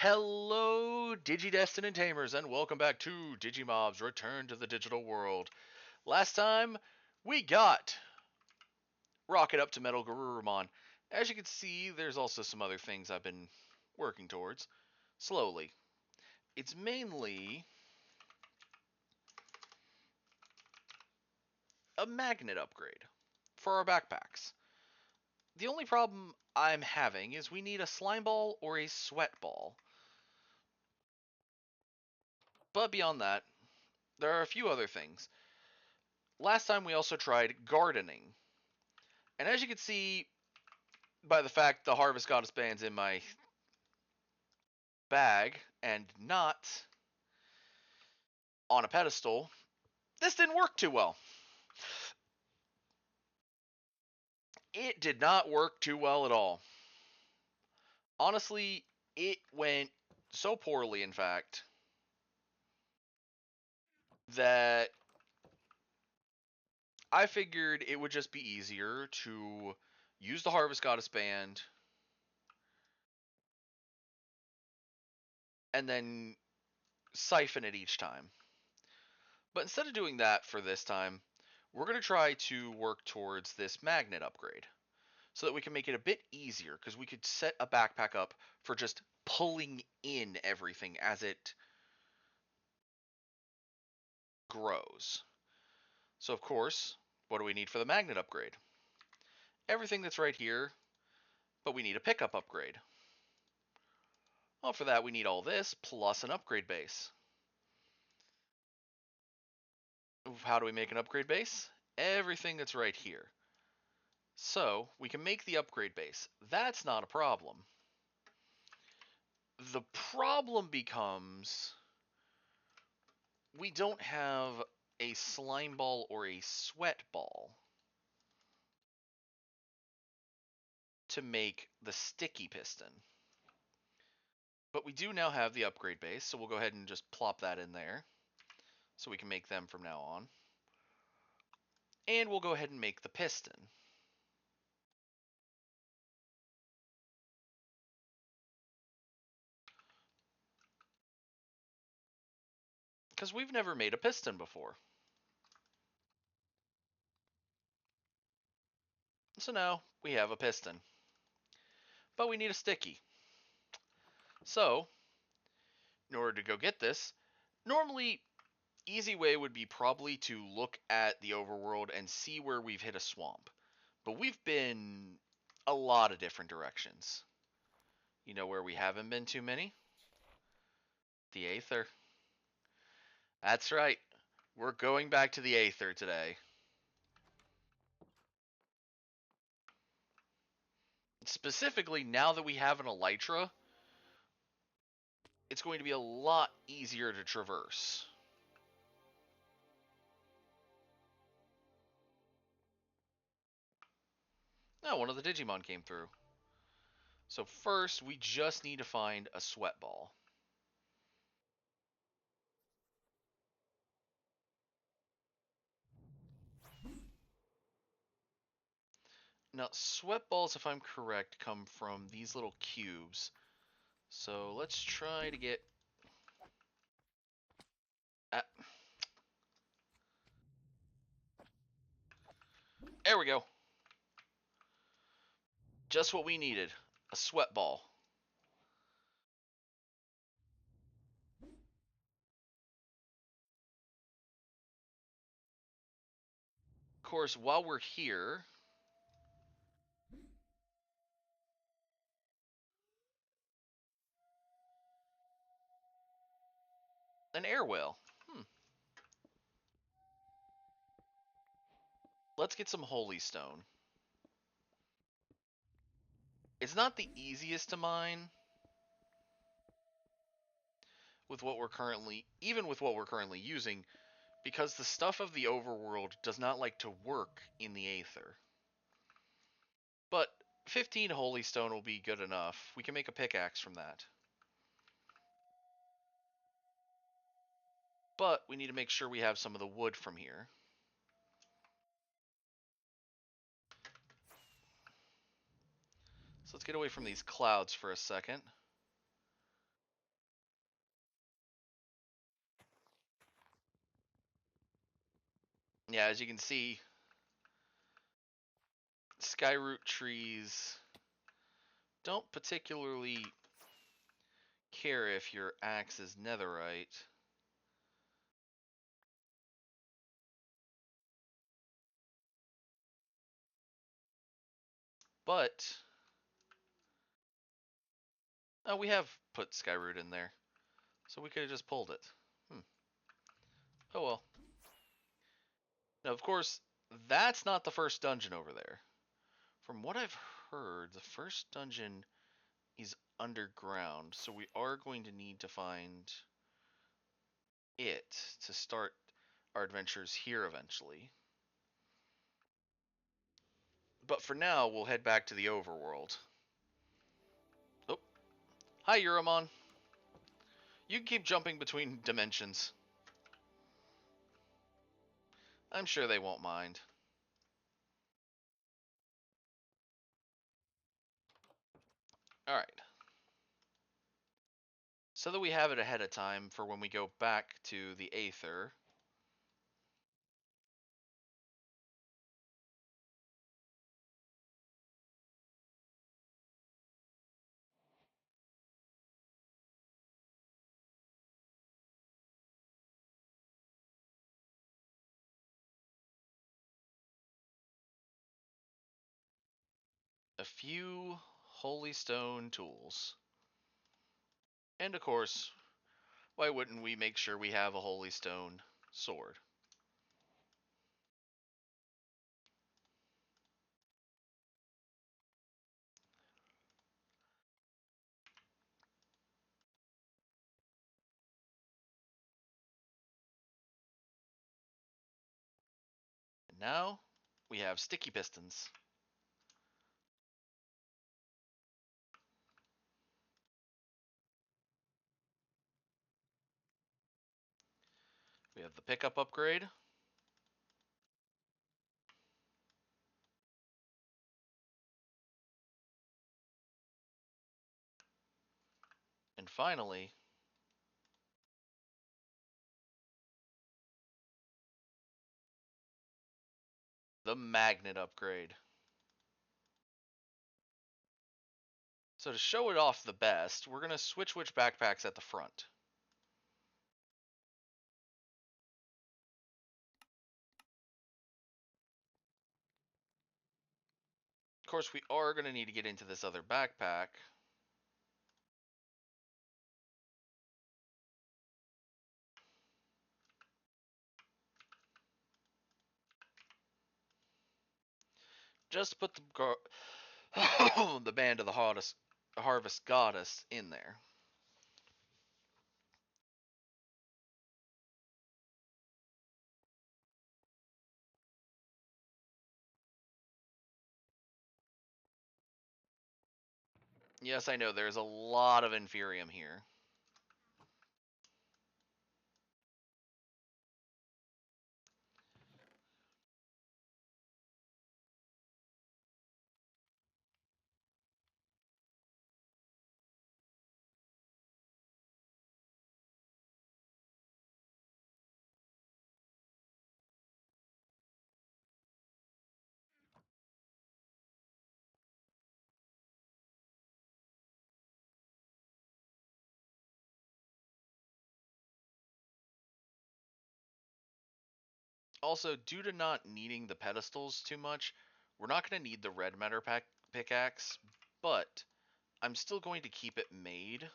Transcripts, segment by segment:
Hello, Digi-destined and Tamers, and welcome back to Digimobs Return to the Digital World. Last time, we got Rocket up to Metal Garurumon. As you can see, there's also some other things I've been working towards, slowly. It's mainly a magnet upgrade for our backpacks. The only problem I'm having is we need a slime ball or a sweat ball. But beyond that, there are a few other things. Last time we also tried gardening. And as you can see by the fact the Harvest Goddess band's in my bag and not on a pedestal, this didn't work too well. It did not work too well at all. Honestly, it went so poorly, in fact, that I figured it would just be easier to use the Harvest Goddess band and then siphon it each time. But instead of doing that for this time, we're going to try to work towards this magnet upgrade so that we can make it a bit easier, because we could set a backpack up for just pulling in everything as it grows. So of course, what do we need for the magnet upgrade? Everything that's right here, but we need a pickup upgrade. Well, for that we need all this plus an upgrade base. How do we make an upgrade base? Everything that's right here. So we can make the upgrade base. That's not a problem. The problem becomes we don't have a slime ball or a sweat ball to make the sticky piston. But we do now have the upgrade base, so we'll go ahead and just plop that in there so we can make them from now on. And we'll go ahead and make the piston. Because we've never made a piston before. So now we have a piston. But we need a sticky. So, in order to go get this, normally, easy way would be probably to look at the overworld and see where we've hit a swamp. But we've been a lot of different directions. You know where we haven't been too many? The Aether. That's right. We're going back to the Aether today. Specifically, now that we have an Elytra, it's going to be a lot easier to traverse. Oh, one of the Digimon came through. So first, we just need to find a sweat ball. Now, sweat balls, if I'm correct, come from these little cubes. So let's try to get... There we go. Just what we needed. A sweat ball. Of course, while we're here... An air whale. Let's get some holy stone. It's not the easiest to mine with what we're currently, even with what we're currently using, because the stuff of the overworld does not like to work in the Aether. But 15 holy stone will be good enough. We can make a pickaxe from that. But we need to make sure we have some of the wood from here. So let's get away from these clouds for a second. Yeah, as you can see, skyroot trees don't particularly care if your axe is netherite. But we have put skyroot in there, so we could have just pulled it. Oh well. Now, of course, that's not the first dungeon over there. From what I've heard, the first dungeon is underground, so we are going to need to find it to start our adventures here eventually. But for now, we'll head back to the overworld. Oh, hi, Euromon. You can keep jumping between dimensions. I'm sure they won't mind. Alright. So that we have it ahead of time for when we go back to the Aether. A few holy stone tools. And of course, why wouldn't we make sure we have a holy stone sword? And now we have sticky pistons. We have the pickup upgrade. And finally, the magnet upgrade. So to show it off the best, we're going to switch which backpacks at the front. Of course, we are going to need to get into this other backpack. Just put the band of the harvest goddess in there. Yes, I know, there's a lot of Inferium here. Also, due to not needing the pedestals too much, we're not going to need the red matter pickaxe, but I'm still going to keep it made,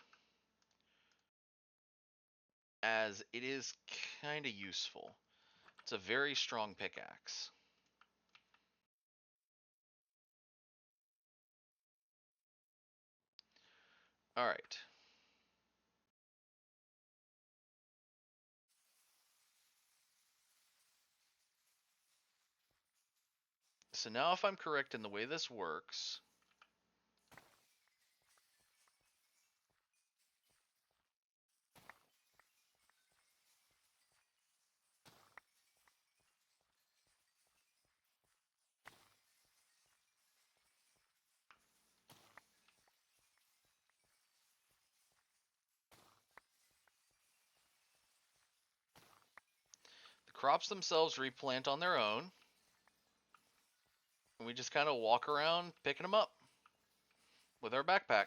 as it is kind of useful. It's a very strong pickaxe. Alright. So now if I'm correct in the way this works, the crops themselves replant on their own. And we just kind of walk around picking them up with our backpack.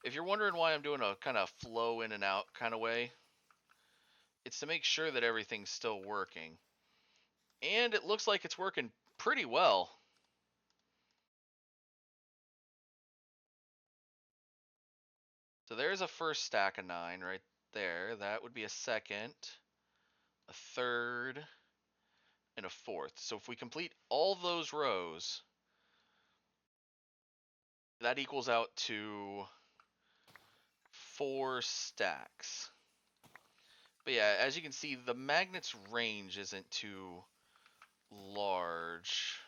If you're wondering why I'm doing a kind of flow in and out kind of way, it's to make sure that everything's still working. And it looks like it's working pretty well. So there's a first stack of 9 right there. That would be a second, a third, and a fourth. So if we complete all those rows, that equals out to 4 stacks. But yeah, as you can see, the magnet's range isn't too large.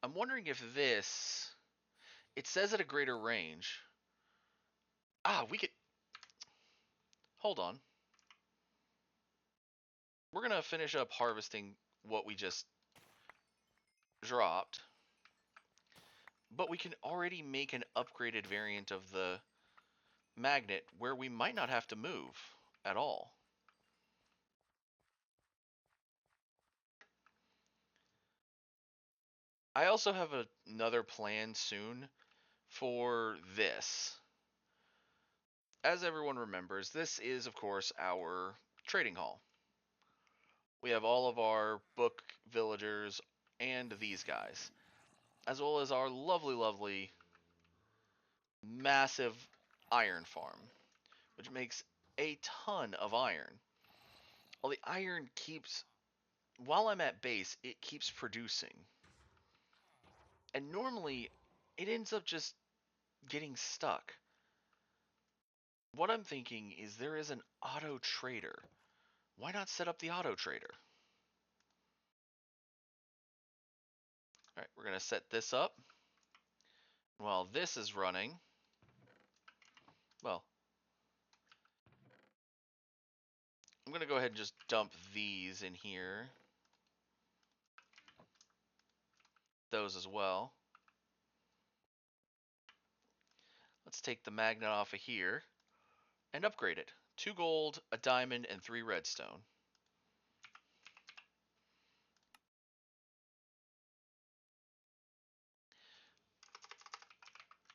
I'm wondering if this... It says at a greater range. We could... Hold on. We're going to finish up harvesting what we just dropped. But we can already make an upgraded variant of the magnet where we might not have to move at all. I also have another plan soon for this. As everyone remembers, this is, of course, our trading hall. We have all of our book villagers and these guys, as well as our lovely, lovely, massive iron farm, which makes a ton of iron. Well, the iron keeps, while I'm at base, it keeps producing. And normally, it ends up just getting stuck. What I'm thinking is there is an auto trader. Why not set up the auto trader? Alright, we're going to set this up. While this is running, well, I'm going to go ahead and just dump these in here. Those as well. Let's take the magnet off of here and upgrade it. 2 gold, a diamond, and 3 redstone.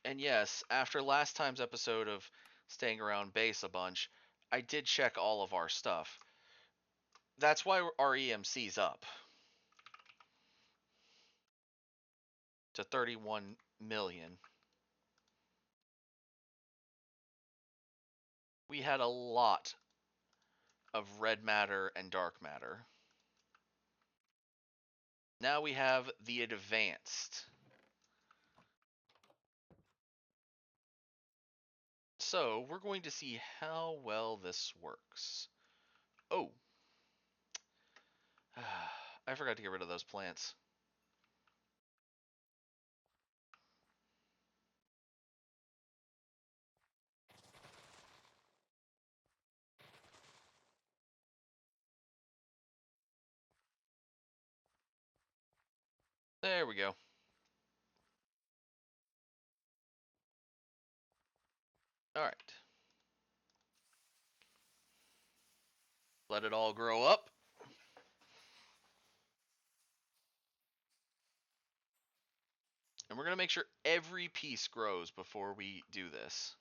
And yes, after last time's episode of staying around base a bunch, I did check all of our stuff. That's why our EMC's up to 31 million. We had a lot of red matter and dark matter. Now we have the advanced. So we're going to see how well this works. Oh. I forgot to get rid of those plants. There we go. Alright. Let it all grow up. And we're going to make sure every piece grows before we do this.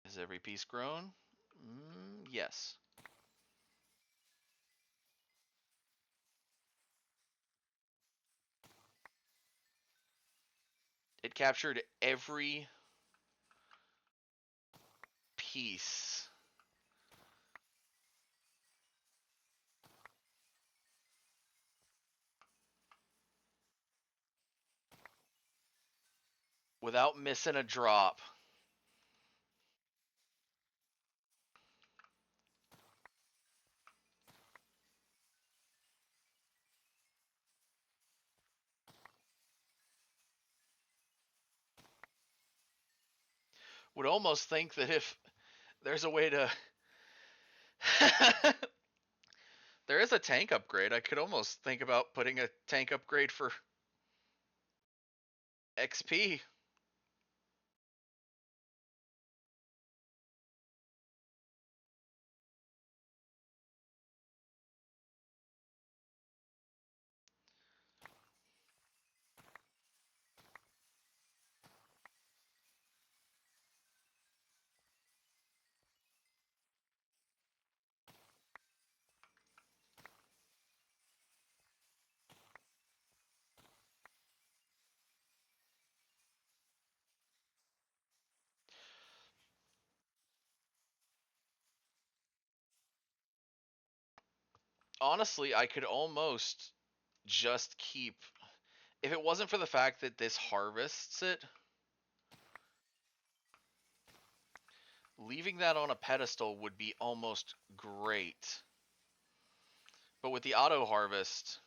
Is every piece grown? Yes. It captured every piece. Without missing a drop. Would almost think that if there's a way to There is a tank upgrade. I could almost think about putting a tank upgrade for XP. Honestly, I could almost just keep, if it wasn't for the fact that this harvests it, leaving that on a pedestal would be almost great. But with the auto harvest,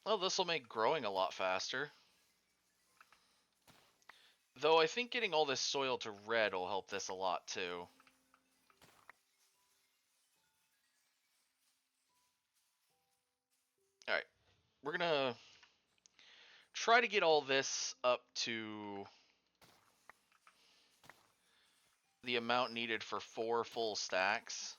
well, this will make growing a lot faster. Though I think getting all this soil to red will help this a lot too. Alright, we're gonna try to get all this up to the amount needed for 4 full stacks.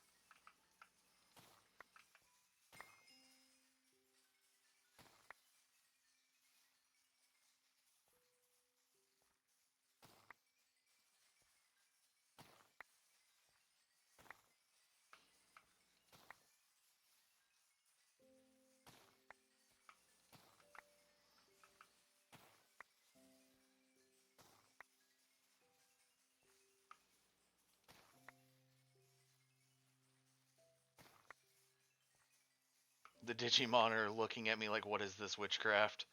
The Digimon are looking at me like, what is this witchcraft?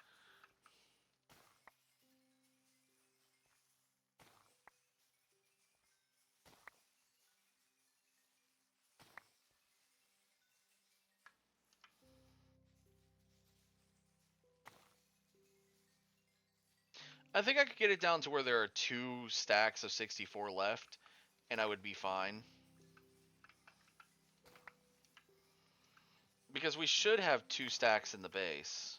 I think I could get it down to where there are 2 stacks of 64 left, and I would be fine. Because we should have 2 stacks in the base.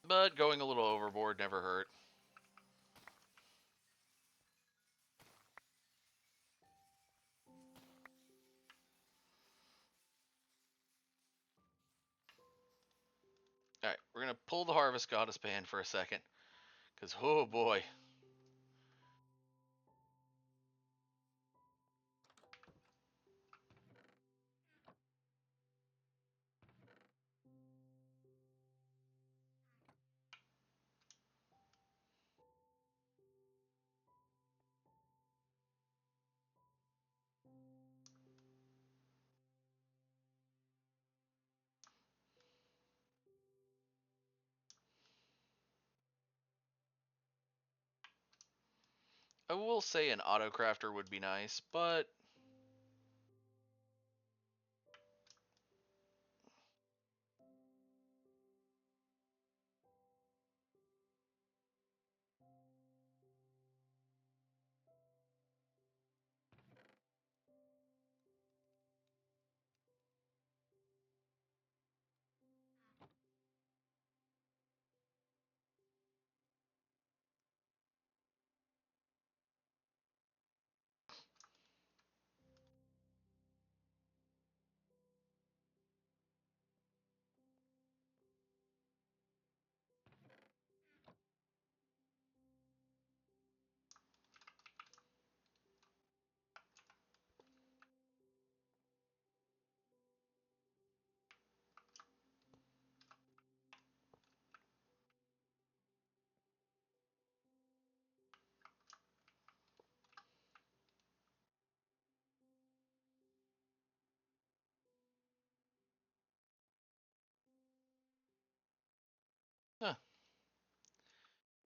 But going a little overboard never hurt. Alright, we're going to pull the Harvest Goddess band for a second. Because, oh boy. I will say an auto crafter would be nice, but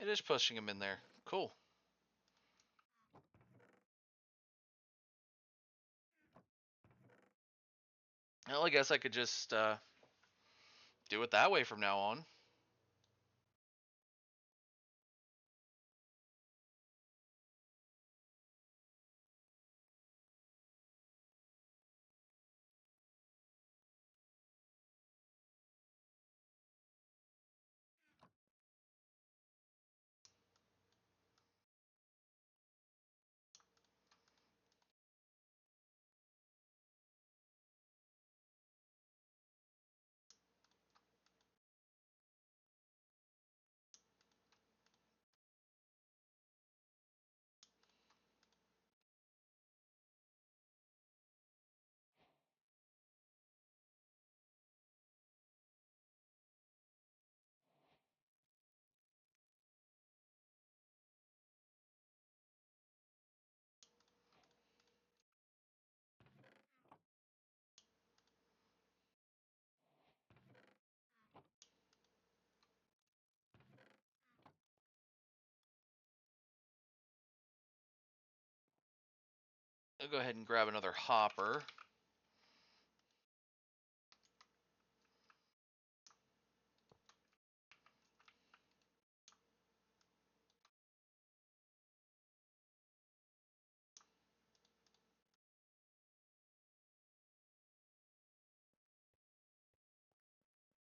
It is pushing him in there. Cool. Well, I guess I could just do it that way from now on. I'll go ahead and grab another hopper.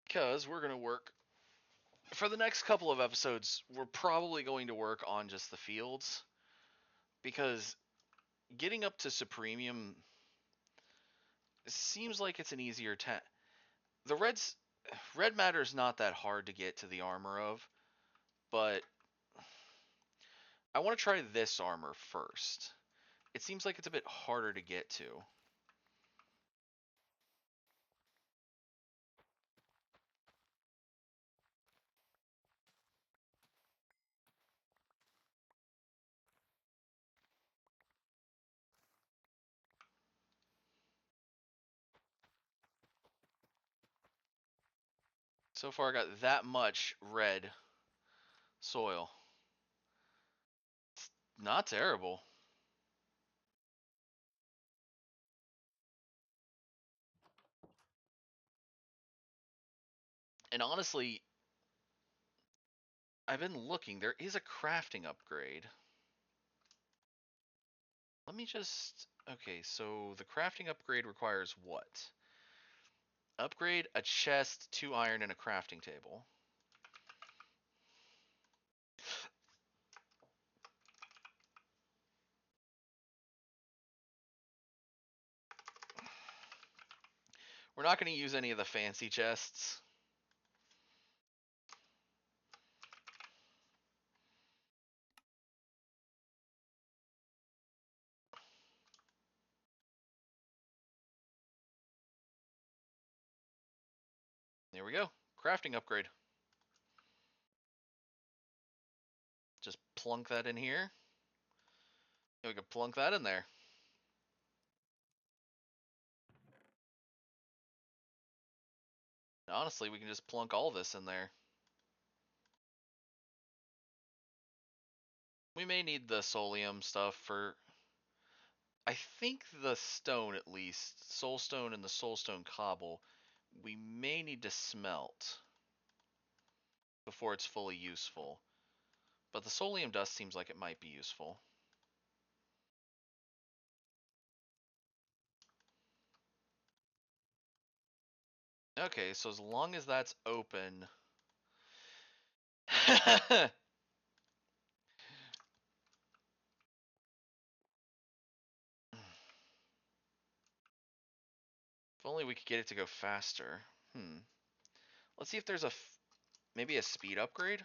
Because we're going to work, for the next couple of episodes, we're probably going to work on just the fields. Because getting up to Supremium seems like it's an easier task. The red matter is not that hard to get to the armor of, but I want to try this armor first. It seems like it's a bit harder to get to. So far, I got that much red soil. It's not terrible. And honestly, I've been looking. There is a crafting upgrade. Let me just... Okay, so the crafting upgrade requires what? Upgrade a chest, 2 iron, and a crafting table. We're not going to use any of the fancy chests. There we go. Crafting upgrade. Just plunk that in here. And we can plunk that in there. Honestly, we can just plunk all this in there. We may need the Solium stuff for... I think the stone, at least, Soulstone and the Soulstone Cobble, we may need to smelt before it's fully useful. But the Solium dust seems like it might be useful. Okay, so as long as that's open... If only we could get it to go faster. Let's see if there's maybe a speed upgrade?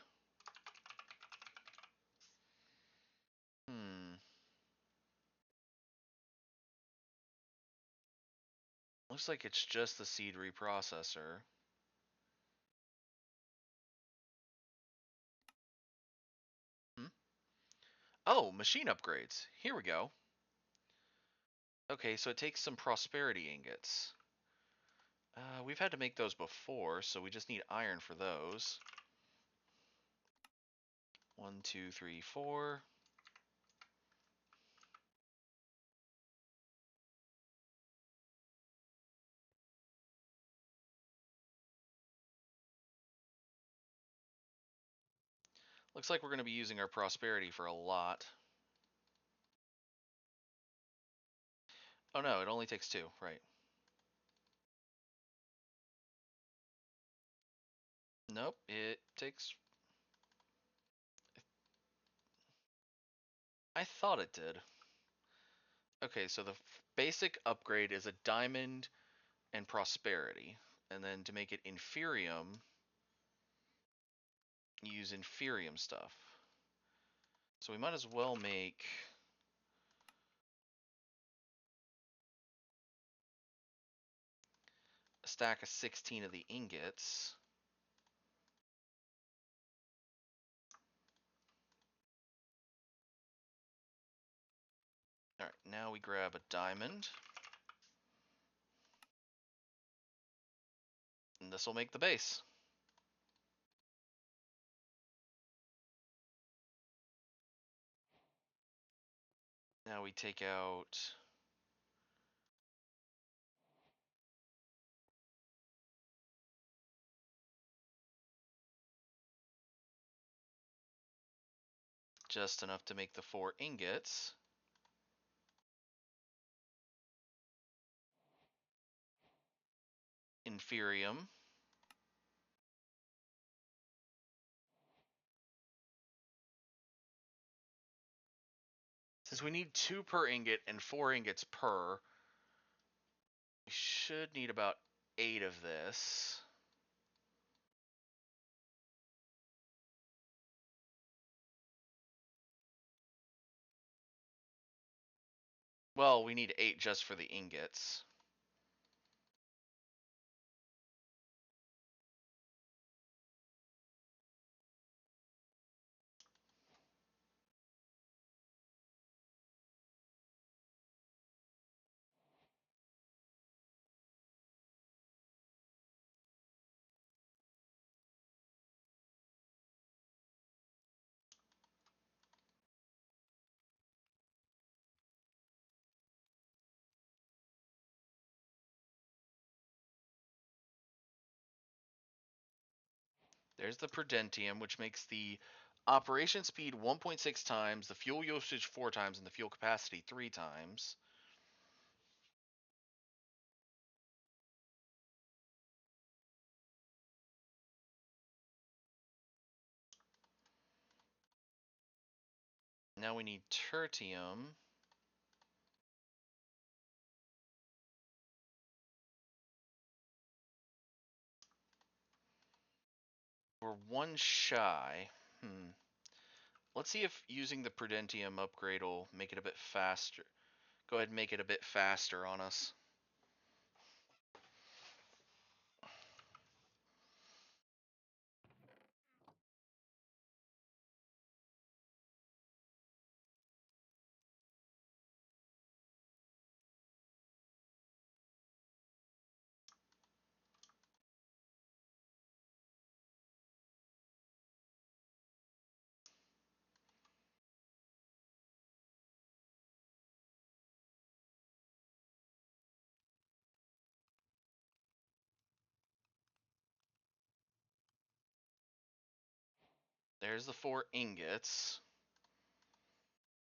Looks like it's just the seed reprocessor. Oh, machine upgrades. Here we go. Okay, so it takes some prosperity ingots. We've had to make those before, so we just need iron for those. 1, 2, 3, 4. Looks like we're going to be using our prosperity for a lot. Oh no, it only takes 2, right. Nope, it takes... I thought it did. Okay, so the basic upgrade is a diamond and prosperity. And then to make it inferium, use inferium stuff. So we might as well make... a stack of 16 of the ingots. Alright, now we grab a diamond. And this will make the base. Now we take out... just enough to make the 4 ingots. Inferium. Since we need 2 per ingot and 4 ingots per, we should need about 8 of this. Well, we need 8 just for the ingots. There's the Prudentium, which makes the operation speed 1.6 times, the fuel usage 4 times, and the fuel capacity 3 times. Now we need tertium. We're 1 shy. Let's see if using the Prudentium upgrade will make it a bit faster. Go ahead and make it a bit faster on us. There's the 4 ingots.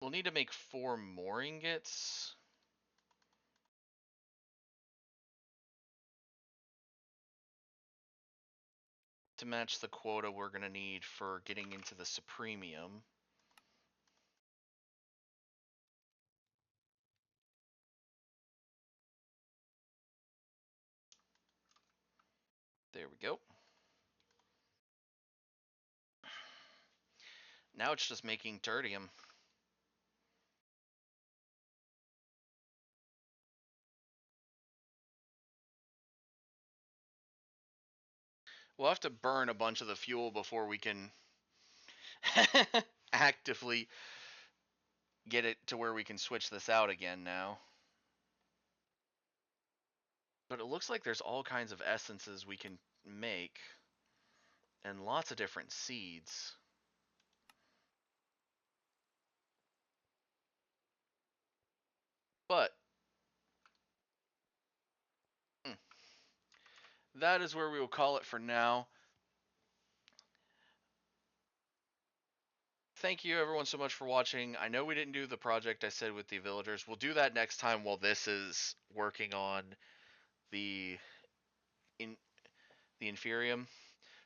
We'll need to make 4 more ingots. To match the quota we're going to need for getting into the Supremium. There we go. Now it's just making tertium. We'll have to burn a bunch of the fuel before we can actively get it to where we can switch this out again now. But it looks like there's all kinds of essences we can make. And lots of different seeds. But that is where we will call it for now. Thank you everyone so much for watching. I know we didn't do the project I said with the villagers. We'll do that next time while this is working on the in the Inferium.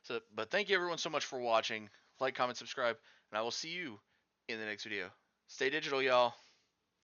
So, but thank you everyone so much for watching. Like, comment, subscribe, and I will see you in the next video. Stay digital, y'all.